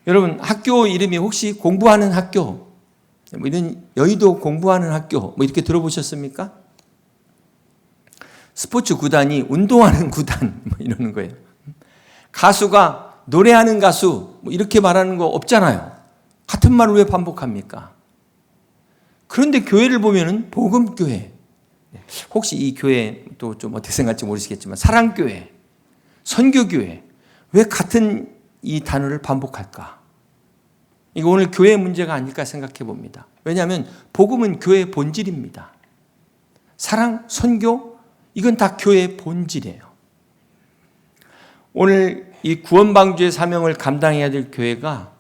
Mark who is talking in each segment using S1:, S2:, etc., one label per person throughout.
S1: 여러분, 학교 이름이 혹시 공부하는 학교, 뭐 이런 여의도 공부하는 학교 뭐 이렇게 들어보셨습니까? 스포츠 구단이 운동하는 구단 뭐 이러는 거예요. 가수가 노래하는 가수 뭐 이렇게 말하는 거 없잖아요. 같은 말을 왜 반복합니까? 그런데 교회를 보면은 복음교회, 혹시 이 교회 또 좀 어떻게 생각할지 모르시겠지만 사랑교회, 선교교회, 왜 같은 이 단어를 반복할까? 이거 오늘 교회의 문제가 아닐까 생각해 봅니다. 왜냐하면 복음은 교회의 본질입니다. 사랑, 선교, 이건 다 교회의 본질이에요. 오늘 이 구원방주의 사명을 감당해야 될 교회가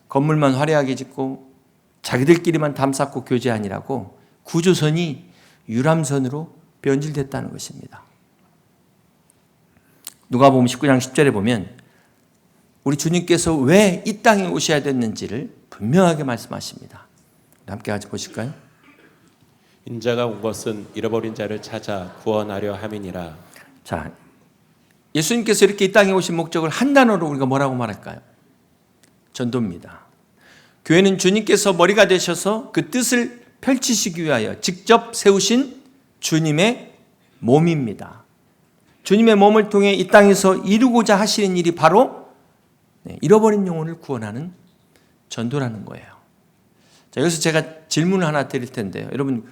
S1: 건물만 화려하게 짓고 자기들끼리만 담 쌓고 교제하니라고 구조선이 유람선으로 변질됐다는 것입니다. 누가복음 19장 10절에 보면 우리 주님께서 왜 이 땅에 오셔야 됐는지를 분명하게 말씀하십니다. 함께 같이 보실까요?
S2: 인자가 온 것은 잃어버린 자를 찾아 구원하려 함이니라.
S1: 자, 예수님께서 이렇게 이 땅에 오신 목적을 한 단어로 우리가 뭐라고 말할까요? 전도입니다. 교회는 주님께서 머리가 되셔서 그 뜻을 펼치시기 위하여 직접 세우신 주님의 몸입니다. 주님의 몸을 통해 이 땅에서 이루고자 하시는 일이 바로 잃어버린 영혼을 구원하는 전도라는 거예요. 자, 여기서 제가 질문을 하나 드릴 텐데요. 여러분,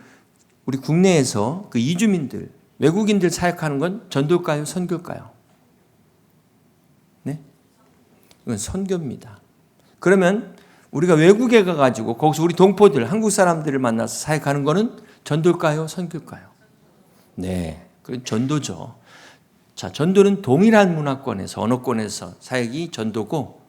S1: 우리 국내에서 그 이주민들, 외국인들 사역하는 건 전도일까요? 선교일까요? 네? 이건 선교입니다. 그러면 우리가 외국에 가가지고 거기서 우리 동포들, 한국 사람들을 만나서 사역하는 거는 전도일까요? 선교일까요? 네, 그건 전도죠. 자, 전도는 동일한 문화권에서, 언어권에서 사역이 전도고,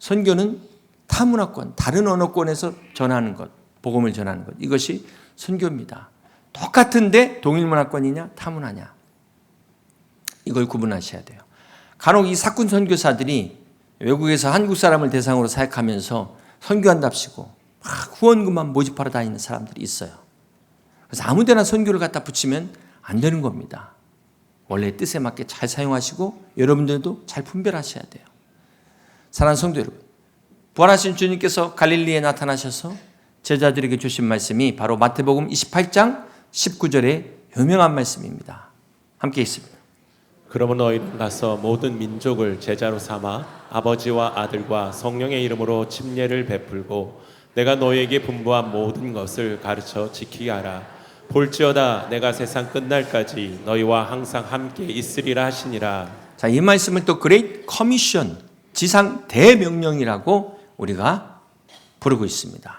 S1: 선교는 타 문화권, 다른 언어권에서 전하는 것, 복음을 전하는 것, 이것이 선교입니다. 똑같은데 동일 문화권이냐, 타 문화냐, 이걸 구분하셔야 돼요. 간혹 이 사꾼 선교사들이 외국에서 한국 사람을 대상으로 사역하면서 선교한답시고 후원금만 모집하러 다니는 사람들이 있어요. 그래서 아무데나 선교를 갖다 붙이면 안 되는 겁니다. 원래 뜻에 맞게 잘 사용하시고 여러분들도 잘 분별하셔야 돼요. 사랑하는 성도 여러분, 부활하신 주님께서 갈릴리에 나타나셔서 제자들에게 주신 말씀이 바로 마태복음 28장 19절의 유명한 말씀입니다. 함께 있습니다.
S2: 그러므로 너희는 가서 모든 민족을 제자로 삼아 아버지와 아들과 성령의 이름으로 침례를 베풀고 내가 너희에게 분부한 모든 것을 가르쳐 지키게 하라. 볼지어다 내가 세상 끝날까지 너희와 항상 함께 있으리라 하시니라.
S1: 자, 이 말씀을 또 그레이트 커미션, 지상 대명령이라고 우리가 부르고 있습니다.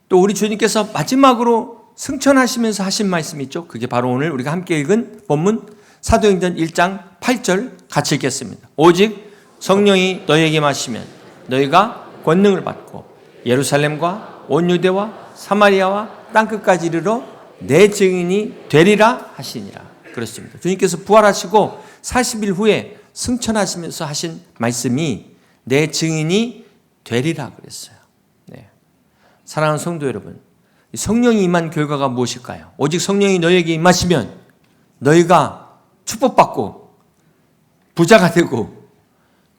S1: 또 우리 주님께서 마지막으로 승천하시면서 하신 말씀이 있죠. 그게 바로 오늘 우리가 함께 읽은 본문 사도행전 1장 8절 같이 읽겠습니다. 오직 성령이 너희에게 마시면 너희가 권능을 받고 예루살렘과 온 유대와 사마리아와 땅끝까지 이르러 내 증인이 되리라 하시니라. 그렇습니다. 주님께서 부활하시고 40일 후에 승천하시면서 하신 말씀이 내 증인이 되리라 그랬어요. 네. 사랑하는 성도 여러분, 성령이 임한 결과가 무엇일까요? 오직 성령이 너희에게 임하시면 너희가 축복받고 부자가 되고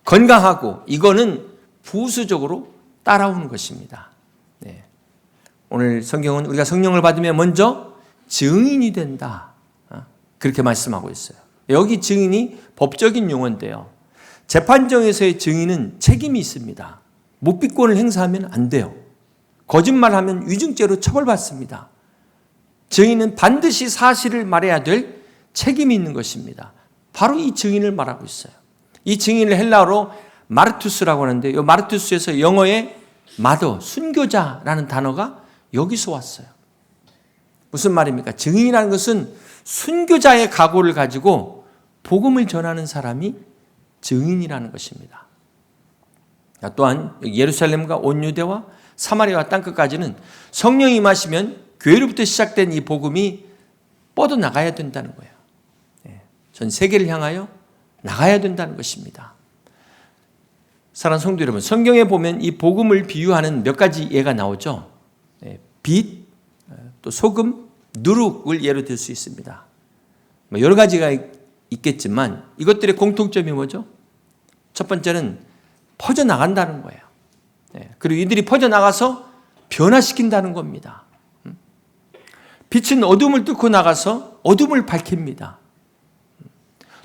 S1: 건강하고, 이거는 부수적으로 따라오는 것입니다. 네. 오늘 성경은 우리가 성령을 받으면 먼저 증인이 된다, 그렇게 말씀하고 있어요. 여기 증인이 법적인 용어인데요, 재판정에서의 증인은 책임이 있습니다. 묵비권을 행사하면 안 돼요. 거짓말하면 위증죄로 처벌받습니다. 증인은 반드시 사실을 말해야 될 책임이 있는 것입니다. 바로 이 증인을 말하고 있어요. 이 증인을 헬라어로 마르투스라고 하는데, 이 마르투스에서 영어의 마더, 순교자라는 단어가 여기서 왔어요. 무슨 말입니까? 증인이라는 것은 순교자의 각오를 가지고 복음을 전하는 사람이 증인이라는 것입니다. 또한 예루살렘과 온 유대와 사마리아와 땅끝까지는 성령이 임하시면 교회로부터 시작된 이 복음이 뻗어나가야 된다는 거예요. 전 세계를 향하여 나가야 된다는 것입니다. 사랑하는 성도 여러분, 성경에 보면 이 복음을 비유하는 몇 가지 예가 나오죠. 빛, 또 소금, 누룩을 예로 들 수 있습니다. 여러 가지가 있겠지만 이것들의 공통점이 뭐죠? 첫 번째는 퍼져나간다는 거예요. 그리고 이들이 퍼져나가서 변화시킨다는 겁니다. 빛은 어둠을 뚫고 나가서 어둠을 밝힙니다.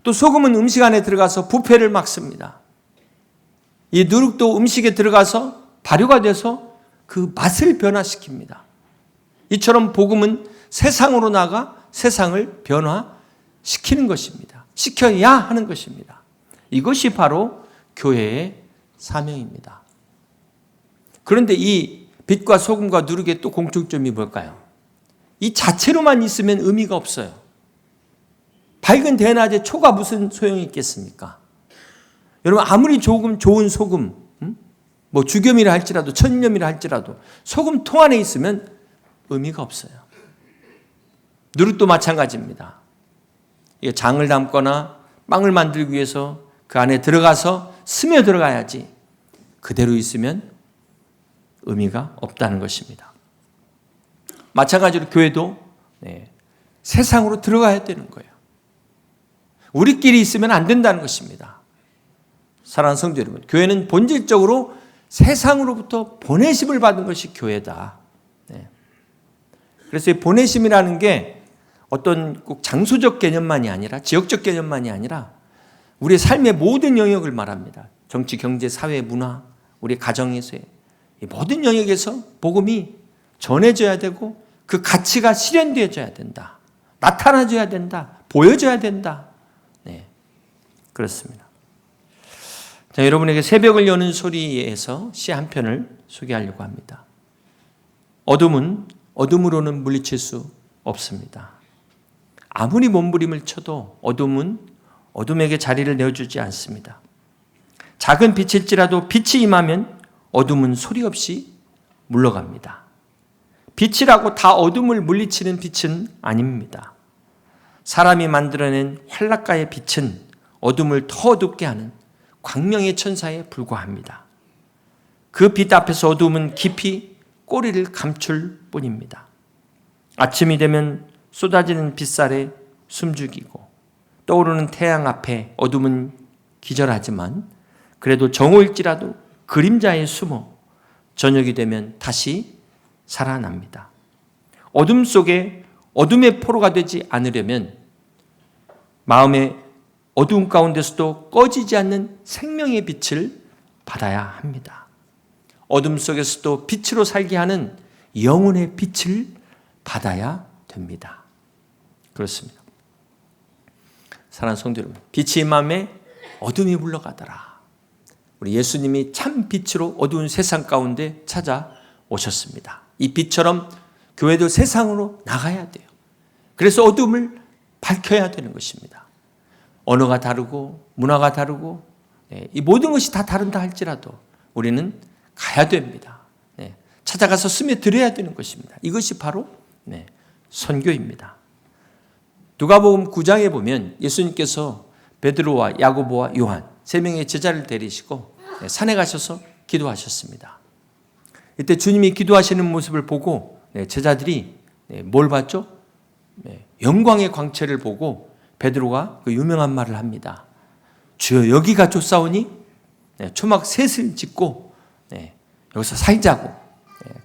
S1: 또 소금은 음식 안에 들어가서 부패를 막습니다. 이 누룩도 음식에 들어가서 발효가 돼서 그 맛을 변화시킵니다. 이처럼 복음은 세상으로 나가 세상을 변화시키는 것입니다. 시켜야 하는 것입니다. 이것이 바로 교회의 사명입니다. 그런데 이 빛과 소금과 누룩의 또 공통점이 뭘까요? 이 자체로만 있으면 의미가 없어요. 밝은 대낮에 초가 무슨 소용이 있겠습니까? 여러분 아무리 좋은 소금, 뭐 주겸이라 할지라도 천념이라 할지라도 소금 통 안에 있으면 의미가 없어요. 누룩도 마찬가지입니다. 장을 담거나 빵을 만들기 위해서 그 안에 들어가서 스며 들어가야지 그대로 있으면 의미가 없다는 것입니다. 마찬가지로 교회도 세상으로 들어가야 되는 거예요. 우리끼리 있으면 안 된다는 것입니다. 사랑하는 성도 여러분, 교회는 본질적으로 세상으로부터 보내심을 받은 것이 교회다. 그래서 이 보내심이라는 게 어떤 꼭 장소적 개념만이 아니라 지역적 개념만이 아니라 우리의 삶의 모든 영역을 말합니다. 정치, 경제, 사회, 문화, 우리 가정에서의 모든 영역에서 복음이 전해져야 되고 그 가치가 실현되어져야 된다. 나타나줘야 된다. 보여줘야 된다. 그렇습니다. 자, 여러분에게 새벽을 여는 소리에서 시 한 편을 소개하려고 합니다. 어둠은 어둠으로는 물리칠 수 없습니다. 아무리 몸부림을 쳐도 어둠은 어둠에게 자리를 내어주지 않습니다. 작은 빛일지라도 빛이 임하면 어둠은 소리 없이 물러갑니다. 빛이라고 다 어둠을 물리치는 빛은 아닙니다. 사람이 만들어낸 활락가의 빛은 어둠을 더 어둡게 하는 광명의 천사에 불과합니다. 그 빛 앞에서 어둠은 깊이 꼬리를 감출 뿐입니다. 아침이 되면 쏟아지는 빛살에 숨죽이고 떠오르는 태양 앞에 어둠은 기절하지만 그래도 정오일지라도 그림자에 숨어 저녁이 되면 다시 살아납니다. 어둠 속에 어둠의 포로가 되지 않으려면 마음의 어두운 가운데서도 꺼지지 않는 생명의 빛을 받아야 합니다. 어둠 속에서도 빛으로 살게 하는 영혼의 빛을 받아야 됩니다. 그렇습니다. 사랑하는 성도 여러분, 빛이 임함에 어둠이 물러가더라. 우리 예수님이 참 빛으로 어두운 세상 가운데 찾아오셨습니다. 이 빛처럼 교회도 세상으로 나가야 돼요. 그래서 어둠을 밝혀야 되는 것입니다. 언어가 다르고 문화가 다르고 이 모든 것이 다 다른다 할지라도 우리는 가야 됩니다. 찾아가서 스며들어야 되는 것입니다. 이것이 바로 선교입니다. 누가복음 9장에 보면 예수님께서 베드로와 야고보와 요한 세 명의 제자를 데리시고 산에 가셔서 기도하셨습니다. 이때 주님이 기도하시는 모습을 보고 제자들이 뭘 봤죠? 영광의 광채를 보고 베드로가 그 유명한 말을 합니다. 주여 여기가 좋사오니 초막 셋을 짓고 여기서 살자고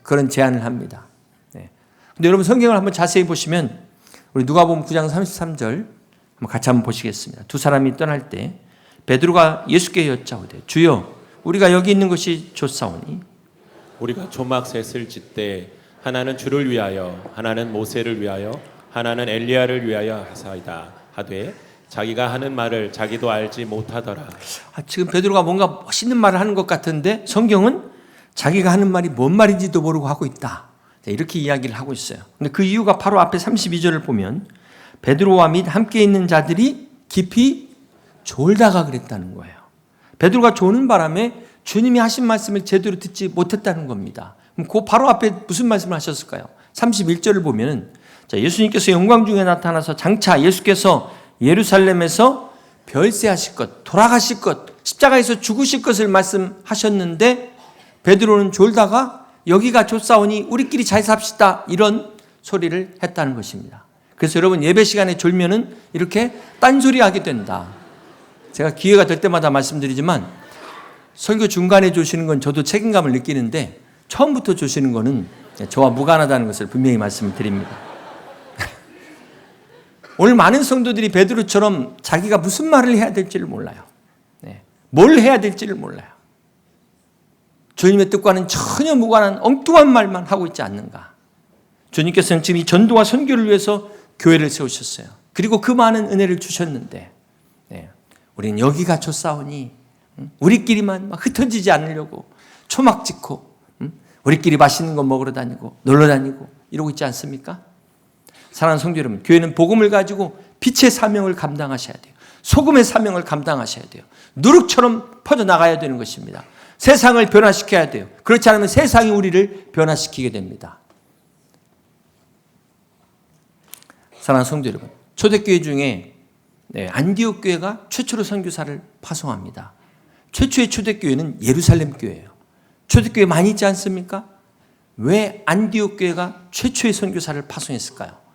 S1: 그런 제안을 합니다. 근데 여러분 성경을 한번 자세히 보시면 우리 누가복음 9장 33절 같이 한번 보시겠습니다. 두 사람이 떠날 때 베드로가 예수께 여짜오되 주여 우리가 여기 있는 것이 좋사오니
S2: 우리가 초막 셋을 짓되 하나는 주를 위하여 하나는 모세를 위하여 하나는 엘리야를 위하여 하사이다 하되 자기가 하는 말을 자기도 알지 못하더라.
S1: 지금 베드로가 뭔가 멋있는 말을 하는 것 같은데 성경은 자기가 하는 말이 뭔 말인지도 모르고 하고 있다. 이렇게 이야기를 하고 있어요. 근데 그 이유가 바로 앞에 32절을 보면 베드로와 및 함께 있는 자들이 깊이 졸다가 그랬다는 거예요. 베드로가 조는 바람에 주님이 하신 말씀을 제대로 듣지 못했다는 겁니다. 그럼 그 바로 앞에 무슨 말씀을 하셨을까요? 31절을 보면 예수님께서 영광 중에 나타나서 장차 예수께서 예루살렘에서 별세하실 것, 돌아가실 것, 십자가에서 죽으실 것을 말씀하셨는데 베드로는 졸다가 여기가 좋사오니 우리끼리 잘 삽시다 이런 소리를 했다는 것입니다. 그래서 여러분 예배 시간에 졸면은 이렇게 딴소리 하게 된다. 제가 기회가 될 때마다 말씀드리지만 설교 중간에 주시는 건 저도 책임감을 느끼는데 처음부터 주시는 거는 저와 무관하다는 것을 분명히 말씀을 드립니다. 오늘 많은 성도들이 베드로처럼 자기가 무슨 말을 해야 될지를 몰라요. 뭘 해야 될지를 몰라요. 주님의 뜻과는 전혀 무관한 엉뚱한 말만 하고 있지 않는가. 주님께서는 지금 이 전도와 선교를 위해서 교회를 세우셨어요. 그리고 그 많은 은혜를 주셨는데 우리는 여기 갇혀 싸우니 우리끼리만 막 흩어지지 않으려고 초막 짓고 우리끼리 맛있는 거 먹으러 다니고 놀러 다니고 이러고 있지 않습니까? 사랑하는 성도 여러분, 교회는 복음을 가지고 빛의 사명을 감당하셔야 돼요. 소금의 사명을 감당하셔야 돼요. 누룩처럼 퍼져나가야 되는 것입니다. 세상을 변화시켜야 돼요. 그렇지 않으면 세상이 우리를 변화시키게 됩니다. 사랑하는 성도 여러분, 초대교회 중에 안디옥 교회가 최초로 선교사를 파송합니다. 최초의 초대교회는 예루살렘 교회예요. 초대교회 많이 있지 않습니까? 왜 안디옥 교회가 최초의 선교사를 파송했을까요?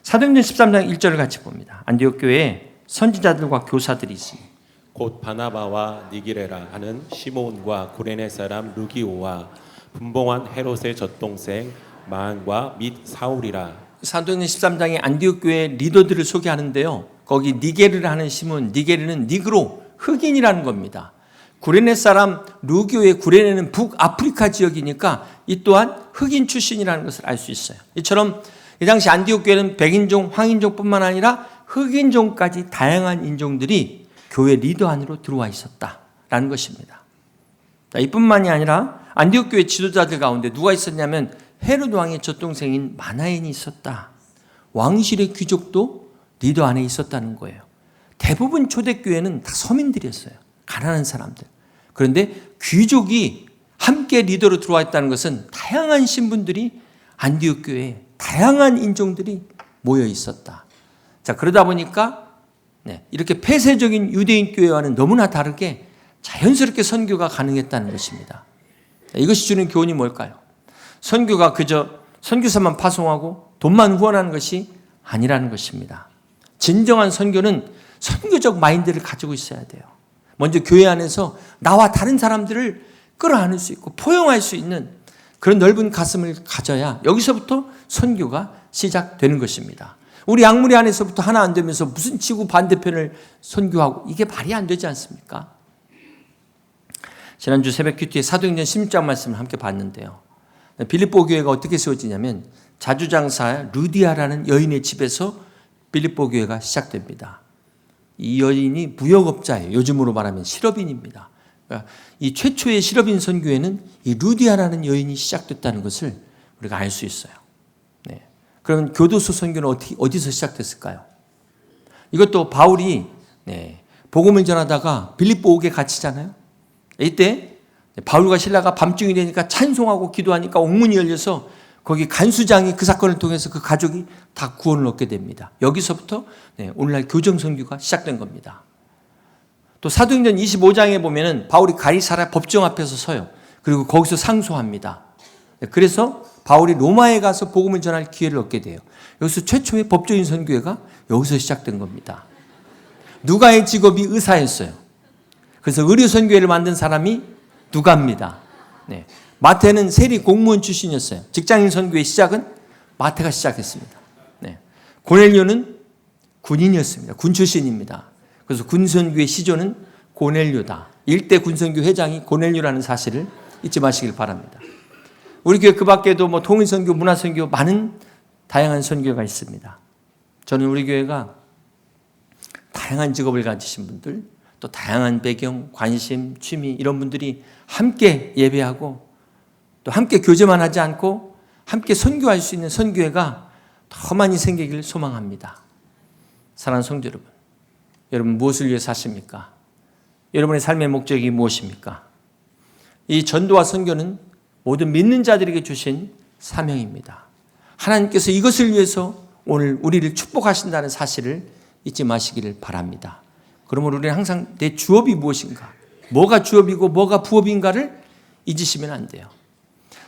S1: 사도행전 13장 1절을 같이 봅니다. 안디옥 교회에 선지자들과 교사들이 있습니다.
S2: 곧 바나바와 니기레라 하는 시몬과 구레네 사람 루기오와 분봉한 헤롯의 젖동생 마한과 및 사울이라.
S1: 사도행전 13장에 안디옥 교회 리더들을 소개하는데요. 거기 니게르를 하는 시몬, 니게르는 니그로, 흑인이라는 겁니다. 구레네 사람 루기오의 구레네는 북아프리카 지역이니까 이 또한 흑인 출신이라는 것을 알 수 있어요. 이처럼 이 당시 안디옥 교회는 백인종, 황인종뿐만 아니라 흑인종까지 다양한 인종들이 교회 리더 안으로 들어와 있었다라는 것입니다. 이뿐만이 아니라 안디옥 교회 지도자들 가운데 누가 있었냐면 헤롯 왕의 젖동생인 마나엔이 있었다. 왕실의 귀족도 리더 안에 있었다는 거예요. 대부분 초대교회는 다 서민들이었어요. 가난한 사람들. 그런데 귀족이 함께 리더로 들어와 있다는 것은 다양한 신분들이 안디옥 교회에 다양한 인종들이 모여 있었다. 자, 그러다 보니까 이렇게 폐쇄적인 유대인 교회와는 너무나 다르게 자연스럽게 선교가 가능했다는 것입니다. 이것이 주는 교훈이 뭘까요? 선교가 그저 선교사만 파송하고 돈만 후원하는 것이 아니라는 것입니다. 진정한 선교는 선교적 마인드를 가지고 있어야 돼요. 먼저 교회 안에서 나와 다른 사람들을 끌어안을 수 있고 포용할 수 있는 그런 넓은 가슴을 가져야 여기서부터 선교가 시작되는 것입니다. 우리 약물이 안에서부터 하나 안 되면서 무슨 지구 반대편을 선교하고 이게 말이 안 되지 않습니까? 지난주 새벽 큐티에 사도행전 16장 말씀을 함께 봤는데요. 빌립보 교회가 어떻게 세워지냐면 자주장사 루디아라는 여인의 집에서 빌립보 교회가 시작됩니다. 이 여인이 무역업자예요. 요즘으로 말하면 실업인입니다. 그러니까 이 최초의 실업인 선교회는 이 루디아라는 여인이 시작됐다는 것을 우리가 알 수 있어요. 그러면 교도소 선교는 어디서 시작됐을까요? 이것도 바울이 복음을 전하다가 빌립보 옥에 갇히잖아요. 이때 바울과 실라가 밤중이 되니까 찬송하고 기도하니까 옥문이 열려서 거기 간수장이 그 사건을 통해서 그 가족이 다 구원을 얻게 됩니다. 여기서부터 오늘날 교정 선교가 시작된 겁니다. 또 사도행전 25장에 보면은 바울이 가이사랴 법정 앞에서 서요. 그리고 거기서 상소합니다. 그래서 바울이 로마에 가서 복음을 전할 기회를 얻게 돼요. 여기서 최초의 법조인 선교회가 여기서 시작된 겁니다. 누가의 직업이 의사였어요. 그래서 의료 선교회를 만든 사람이 누가입니다. 마태는 세리 공무원 출신이었어요. 직장인 선교의 시작은 마태가 시작했습니다. 고넬료는 군인이었습니다. 군 출신입니다. 그래서 군선교의 시조는 고넬료다. 일대 군선교 회장이 고넬료라는 사실을 잊지 마시길 바랍니다. 우리 교회 그 밖에도 통일선교, 문화선교 많은 다양한 선교가 있습니다. 저는 우리 교회가 다양한 직업을 가지신 분들, 또 다양한 배경, 관심, 취미 이런 분들이 함께 예배하고 또 함께 교제만 하지 않고 함께 선교할 수 있는 선교회가 더 많이 생기길 소망합니다. 사랑하는 성도 여러분, 여러분 무엇을 위해 사십니까? 여러분의 삶의 목적이 무엇입니까? 이 전도와 선교는 모든 믿는 자들에게 주신 사명입니다. 하나님께서 이것을 위해서 오늘 우리를 축복하신다는 사실을 잊지 마시기를 바랍니다. 그러므로 우리는 항상 내 주업이 무엇인가, 뭐가 주업이고 뭐가 부업인가를 잊으시면 안 돼요.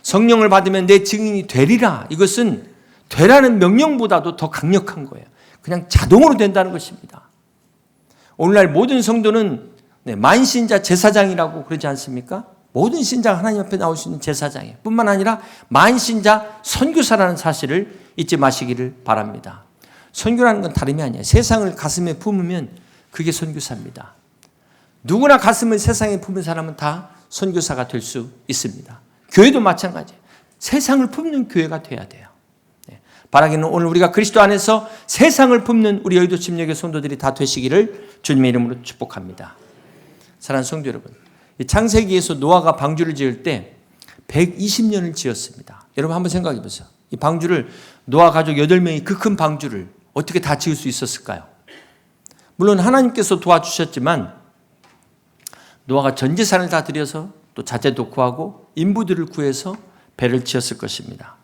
S1: 성령을 받으면 내 증인이 되리라. 이것은 되라는 명령보다도 더 강력한 거예요. 그냥 자동으로 된다는 것입니다. 오늘날 모든 성도는 네, 만신자 제사장이라고 그러지 않습니까? 모든 신자가 하나님 앞에 나올 수 있는 제사장이에요. 뿐만 아니라 만신자 선교사라는 사실을 잊지 마시기를 바랍니다. 선교라는 건 다름이 아니에요. 세상을 가슴에 품으면 그게 선교사입니다. 누구나 가슴을 세상에 품은 사람은 다 선교사가 될 수 있습니다. 교회도 마찬가지예요. 세상을 품는 교회가 돼야 돼요. 바라기는 오늘 우리가 그리스도 안에서 세상을 품는 우리 여의도 침략의 성도들이 다 되시기를 주님의 이름으로 축복합니다. 사랑하는 성도 여러분, 이 창세기에서 노아가 방주를 지을 때 120년을 지었습니다. 여러분 한번 생각해 보세요. 이 방주를 노아 가족 8명이 그 큰 방주를 어떻게 다 지을 수 있었을까요? 물론 하나님께서 도와주셨지만 노아가 전 재산을 다 들여서 또 자재도 구하고 인부들을 구해서 배를 지었을 것입니다.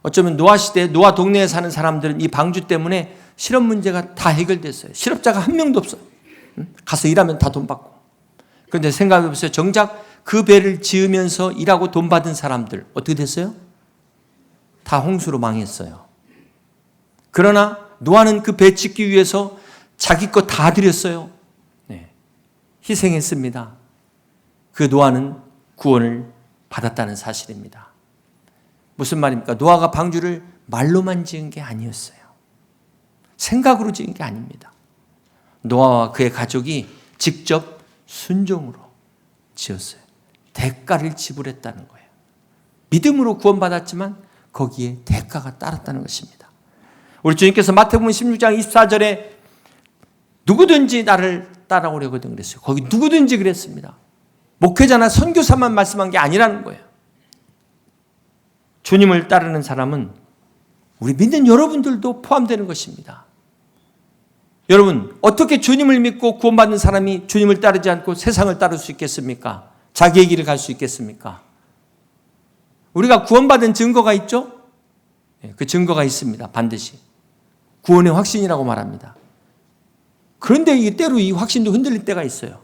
S1: 어쩌면 노아 시대, 노아 동네에 사는 사람들은 이 방주 때문에 실업 문제가 다 해결됐어요. 실업자가 한 명도 없어요. 가서 일하면 다 돈 받고. 그런데 생각해 보세요. 정작 그 배를 지으면서 일하고 돈 받은 사람들 어떻게 됐어요? 다 홍수로 망했어요. 그러나 노아는 그 배 짓기 위해서 자기 것 다 드렸어요. 네. 희생했습니다. 그 노아는 구원을 받았다는 사실입니다. 무슨 말입니까? 노아가 방주를 말로만 지은 게 아니었어요. 생각으로 지은 게 아닙니다. 노아와 그의 가족이 직접 순종으로 지었어요. 대가를 지불했다는 거예요. 믿음으로 구원받았지만 거기에 대가가 따랐다는 것입니다. 우리 주님께서 마태복음 16장 24절에 누구든지 나를 따라오려거든 그랬어요. 거기 누구든지 그랬습니다. 목회자나 선교사만 말씀한 게 아니라는 거예요. 주님을 따르는 사람은 우리 믿는 여러분들도 포함되는 것입니다. 여러분, 어떻게 주님을 믿고 구원받는 사람이 주님을 따르지 않고 세상을 따를 수 있겠습니까? 자기의 길을 갈 수 있겠습니까? 우리가 구원받은 증거가 있죠? 그 증거가 있습니다. 반드시. 구원의 확신이라고 말합니다. 그런데 이게 때로 이 확신도 흔들릴 때가 있어요.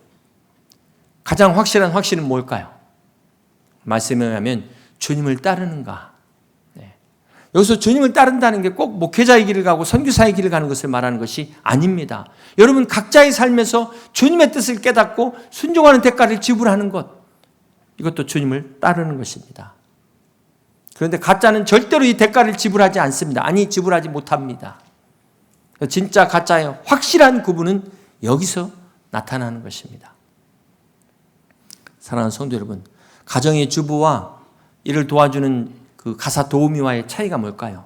S1: 가장 확실한 확신은 뭘까요? 말씀에 의하면 주님을 따르는가. 여기서 주님을 따른다는 게 꼭 목회자의 길을 가고 선교사의 길을 가는 것을 말하는 것이 아닙니다. 여러분 각자의 삶에서 주님의 뜻을 깨닫고 순종하는 대가를 지불하는 것, 이것도 주님을 따르는 것입니다. 그런데 가짜는 절대로 이 대가를 지불하지 않습니다. 아니, 지불하지 못합니다. 진짜 가짜의 확실한 구분은 여기서 나타나는 것입니다. 사랑하는 성도 여러분, 가정의 주부와 이를 도와주는 그 가사 도우미와의 차이가 뭘까요?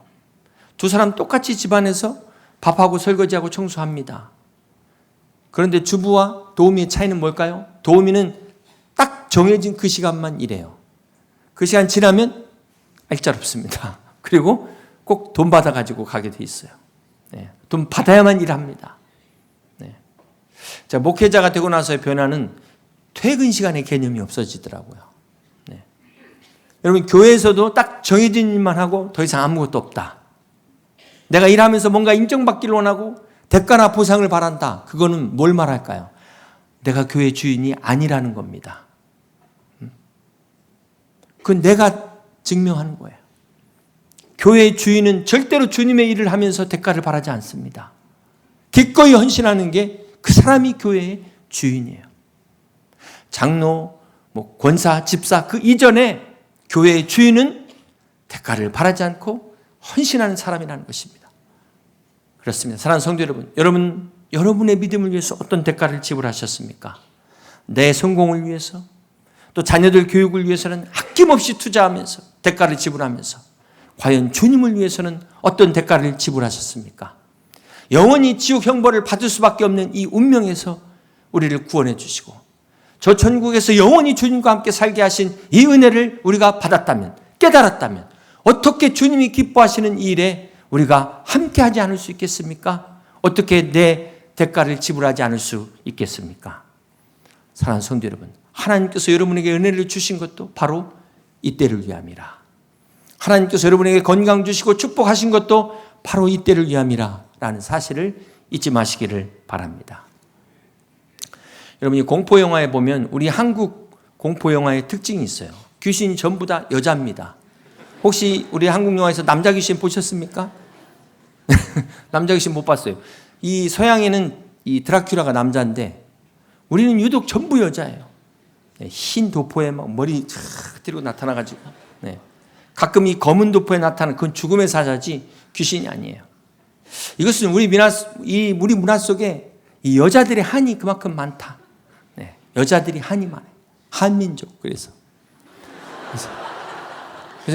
S1: 두 사람 똑같이 집안에서 밥하고 설거지하고 청소합니다. 그런데 주부와 도우미의 차이는 뭘까요? 도우미는 딱 정해진 그 시간만 일해요. 그 시간 지나면 알짤없습니다. 그리고 꼭 돈 받아가지고 가게 돼 있어요. 네, 돈 받아야만 일합니다. 네. 자, 목회자가 되고 나서의 변화는 퇴근 시간의 개념이 없어지더라고요. 네. 여러분, 교회에서도 딱 정해진 일만 하고 더 이상 아무것도 없다. 내가 일하면서 뭔가 인정받기를 원하고 대가나 보상을 바란다. 그거는 뭘 말할까요? 내가 교회 주인이 아니라는 겁니다. 그건 내가 증명하는 거예요. 교회의 주인은 절대로 주님의 일을 하면서 대가를 바라지 않습니다. 기꺼이 헌신하는 게 그 사람이 교회의 주인이에요. 장로, 권사, 집사 그 이전에 교회의 주인은 대가를 바라지 않고 헌신하는 사람이라는 것입니다. 그렇습니다. 사랑하는 성도 여러분, 여러분의 믿음을 위해서 어떤 대가를 지불하셨습니까? 내 성공을 위해서, 또 자녀들 교육을 위해서는 아낌없이 투자하면서 대가를 지불하면서, 과연 주님을 위해서는 어떤 대가를 지불하셨습니까? 영원히 지옥 형벌을 받을 수밖에 없는 이 운명에서 우리를 구원해 주시고 저 천국에서 영원히 주님과 함께 살게 하신 이 은혜를 우리가 받았다면, 깨달았다면 어떻게 주님이 기뻐하시는 이 일에 우리가 함께하지 않을 수 있겠습니까? 어떻게 내 대가를 지불하지 않을 수 있겠습니까? 사랑하는 성도 여러분, 하나님께서 여러분에게 은혜를 주신 것도 바로 이때를 위함이라. 하나님께서 여러분에게 건강 주시고 축복하신 것도 바로 이때를 위함이라 라는 사실을 잊지 마시기를 바랍니다. 여러분이 공포영화에 보면 우리 한국 공포영화의 특징이 있어요. 귀신이 전부 다 여자입니다. 혹시 우리 한국 영화에서 남자 귀신 보셨습니까? 남자 귀신 못 봤어요. 이 서양에는 이 드라큘라가 남자인데 우리는 유독 전부 여자예요. 흰 도포에 막 머리 촥 들고 나타나가지고, 가끔 이 검은 도포에 나타나는 그건 죽음의 사자지 귀신이 아니에요. 이것은 우리 문화 속에 이 여자들의 한이 그만큼 많다. 여자들이 한이 많아요. 한민족. 그래서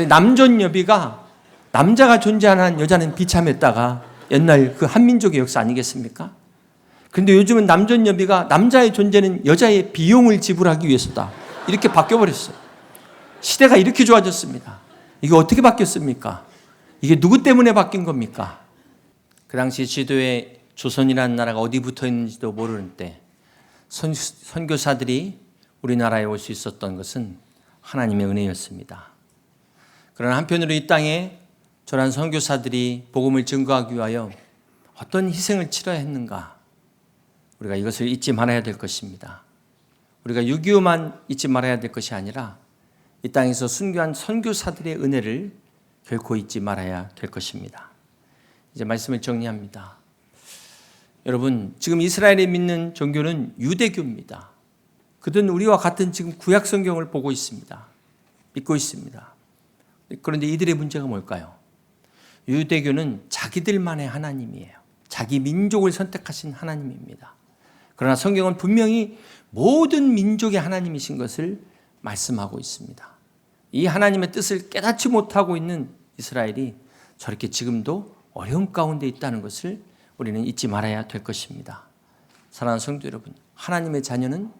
S1: 남존여비가 남자가 존재하는 한 여자는 비참했다가 옛날 그 한민족의 역사 아니겠습니까? 그런데 요즘은 남존여비가 남자의 존재는 여자의 비용을 지불하기 위해서다. 이렇게 바뀌어버렸어요. 시대가 이렇게 좋아졌습니다. 이게 어떻게 바뀌었습니까? 이게 누구 때문에 바뀐 겁니까? 그 당시 지도에 조선이라는 나라가 어디 붙어 있는지도 모르는 때 선교사들이 우리나라에 올 수 있었던 것은 하나님의 은혜였습니다. 그러나 한편으로 이 땅에 저런 선교사들이 복음을 증거하기 위하여 어떤 희생을 치러야 했는가? 우리가 이것을 잊지 말아야 될 것입니다. 우리가 6.25만 잊지 말아야 될 것이 아니라 이 땅에서 순교한 선교사들의 은혜를 결코 잊지 말아야 될 것입니다. 이제 말씀을 정리합니다. 여러분, 지금 이스라엘이 믿는 종교는 유대교입니다. 그들은 우리와 같은 지금 구약 성경을 보고 있습니다. 믿고 있습니다. 그런데 이들의 문제가 뭘까요? 유대교는 자기들만의 하나님이에요. 자기 민족을 선택하신 하나님입니다. 그러나 성경은 분명히 모든 민족의 하나님이신 것을 말씀하고 있습니다. 이 하나님의 뜻을 깨닫지 못하고 있는 이스라엘이 저렇게 지금도 어려움 가운데 있다는 것을 우리는 잊지 말아야 될 것입니다. 사랑하는 성도 여러분, 하나님의 자녀는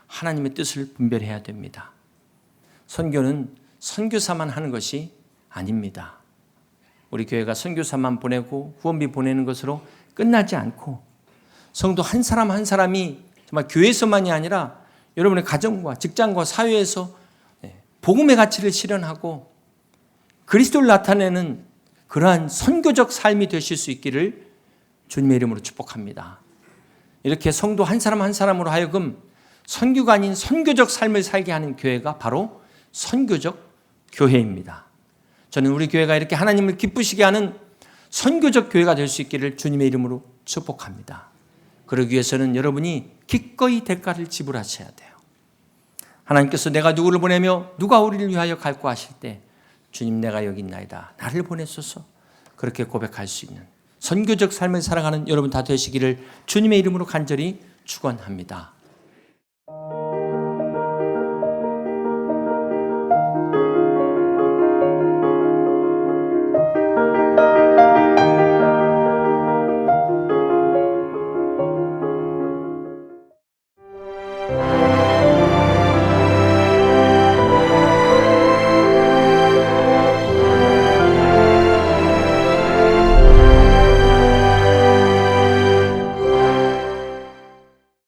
S1: 하나님의 뜻을 분별해야 됩니다. 선교는 선교사만 하는 것이 아닙니다. 우리 교회가 선교사만 보내고 후원비 보내는 것으로 끝나지 않고 성도 한 사람 한 사람이 정말 교회에서만이 아니라 여러분의 가정과 직장과 사회에서 복음의 가치를 실현하고 그리스도를 나타내는 그러한 선교적 삶이 되실 수 있기를 주님의 이름으로 축복합니다. 이렇게 성도 한 사람 한 사람으로 하여금 선교가 아닌 선교적 삶을 살게 하는 교회가 바로 선교적 교회입니다. 저는 우리 교회가 이렇게 하나님을 기쁘시게 하는 선교적 교회가 될 수 있기를 주님의 이름으로 축복합니다. 그러기 위해서는 여러분이 기꺼이 대가를 지불하셔야 돼요. 하나님께서 내가 누구를 보내며 누가 우리를 위하여 갈고 하실 때 주님 내가 여기 있나이다. 나를 보내소서. 그렇게 고백할 수 있는 선교적 삶을 살아가는 여러분 다 되시기를 주님의 이름으로 간절히 축원합니다.